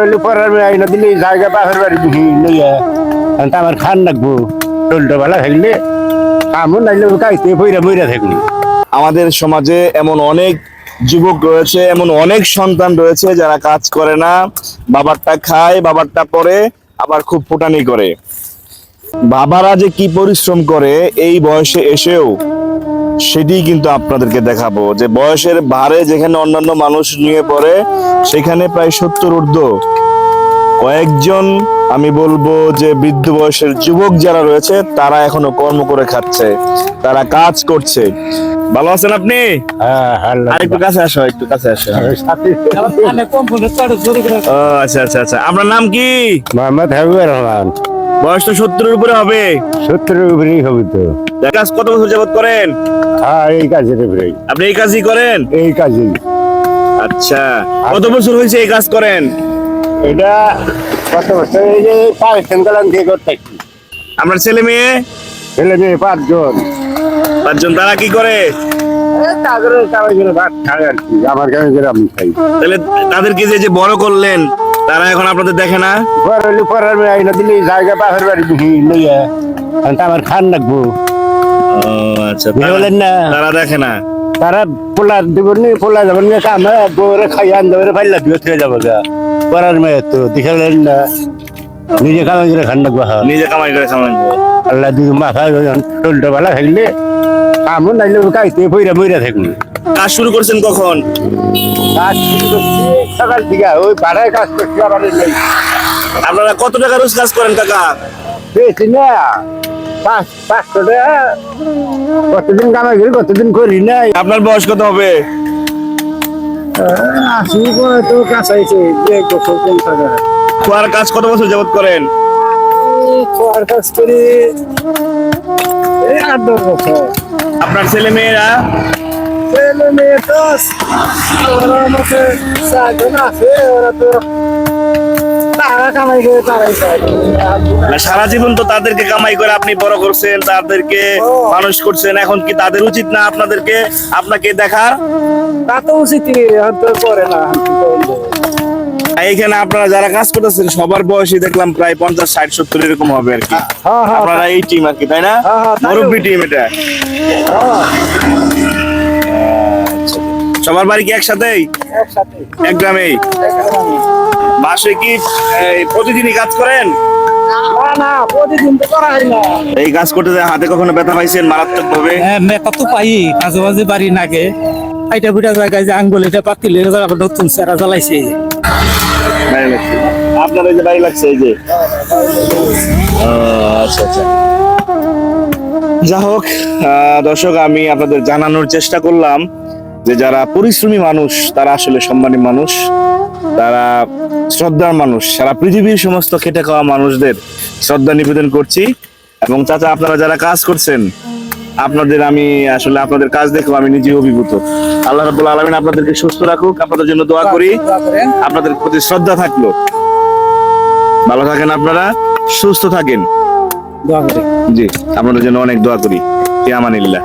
হইলে পরের আইনা দিলে জায়গা বাপের বাড়ি লইয়া আমার খান রাখবো টোলটা বেলা থাকলে কামও নাইলে কাইতে বইরা বইরা থাকবো। আমাদের সমাজে এমন অনেক যুবক রয়েছে, এমন অনেক সন্তান রয়েছে যারা কাজ করে না, বাবারটা খায়, বাবারটা পরে, আবার খুব ফুটানি করে। বাবারা যে কি পরিশ্রম করে এই বয়সে এসেও, সেটি কিন্তু আপনাদেরকে দেখাবো। যে বয়সের ভারে যেখানে অন্যান্য মানুষ নিয়ে পড়ে, সেখানে প্রায় 70 ঊর্ধ্ব কয়েকজন, আমি বলবো যে বৃদ্ধ বয়সের যুবক যারা রয়েছে, তারা এখনো কর্ম করে খাচ্ছে, তারা কাজ করছে। ভালো আছেন আপনি? একটু কাছে আসো, একটু কাছে আসো। ও আচ্ছা আচ্ছা আচ্ছা, আপনার নাম কি? মোহাম্মদ হাবিবুর রহমান। বয়স তো 70-এর উপরে হবে। 70-এর উপরেই হবে তো। কাজ কত বছর যাবত করেন? হ্যাঁ, এই কাজের উপরেই। আপনি এই কাজই করেন? এই কাজই। আচ্ছা, কত বছর হয়েছে এই কাজ করেন? এটা কত বছর? এই যে পাকিস্তান কালাম দিয়ে করতে। আপনার ছেলে মেয়ে? ছেলে মেয়ে 5 জন। 5 জন। তারা কি করে? তাদের কামাই করে ভাত খায় আর কি, আমার কামাই করে আমি খাই। তাহলে তাদেরকে যে বড় করলেন, তারা এখন আপনাদের দেখে না? পর হইলে পরের আইনা দিলে জায়গা বাপের বাড়ি লইয়া আমার খান রাখবো। আচ্ছা, বলেন না, তারা দেখে না। তারা পোলা দেবেন নি, পোলা যাবেন না, কামে বউরে খাই আনতে পাইলা দিয়ে থেকে যাবো গা। পরের মেয়ে তো দেখালেন না, নিজে কামাই করে খান রাখবো। নিজে কামাই করে খাওয়ান। আল্লাহ দিকে মাথা টোলটা বেলা থাকলে কামও নাইলে কাইতে বইরা বইরা থাকবো। কাজ শুরু করছেন কখন? কাজ শুরু করছি সকাল থেকে, ওই ভাড়ায় কাজ করছি। আবার আপনারা কত টাকা রোজ কাজ করেন কাকা? বেশি না, 500 টাকা। কতদিন কামাই করি, কতদিন করি নাই। আপনার বয়স কত হবে? 80 তো কাছাইছে। খোয়ার কাজ কত বছর যাবত করেন? খোয়ার কাজ করি 8-10 বছর। আপনার ছেলে মেয়েরা? ছেলে মেয়ে তো ওরা আমাকে 4 জন আছে। ওরা তো তারা কামাই করে তারাই খায়। সারা জীবন তো তাদেরকে কামাই করে আপনি বড় করছেন, তাদেরকে মানুষ করছেন। এখন কি তাদের উচিত না আপনাকে দেখার? তা তো উচিত করে না। এইখানে আপনারা যারা কাজ করতেছেন সবার বয়সই দেখলাম প্রায় 50, 60, 70 এরকম হবে আর কি। আপনারা এই টিম আর কি, তাই না? মুরব্বি টিম এটা। সবার বাড়ি কি একসাথেই? এক গ্রামেই? মাসে কি প্রতিদিনই কাজ করেন? না, প্রতিদিন তো করা হয় না। এই কাজ করতে যায় হাতে কখনো ব্যথা পাইছেন মারাত্মক ভাবে? ব্যথা তো পাই, মাঝে মাঝে বাড়ি নাগে এটা বুড়া জায়গায় যে আঙ্গুল এটা পাতিলে নতুন সেরা জ্বালাইছে। আপনার এই যে বাড়ি লাগছে এই যে। আচ্ছা আচ্ছা, যা হোক দর্শক, আমি আপনাদের জানানোর চেষ্টা করলাম যে যারা পরিশ্রমী মানুষ তারা আসলে সম্মানী মানুষ, তারা শ্রদ্ধার মানুষ। সারা পৃথিবীর সমস্ত খেটে খাওয়া মানুষদের শ্রদ্ধা নিবেদন করছি। এবং চাচা, আপনারা যারা কাজ করছেন, আমি আসলে আপনাদের কাজ দেখো আমি নিজে অভিভূত। আল্লাহ রাব্বুল আলামিন আপনাদেরকে সুস্থ রাখুক, আপনাদের জন্য দোয়া করি। আপনাদের প্রতি শ্রদ্ধা থাকলো। ভালো থাকেন আপনারা, সুস্থ থাকেন। জি, আপনাদের জন্য অনেক দোয়া করি। ফি আমানিল্লাহ।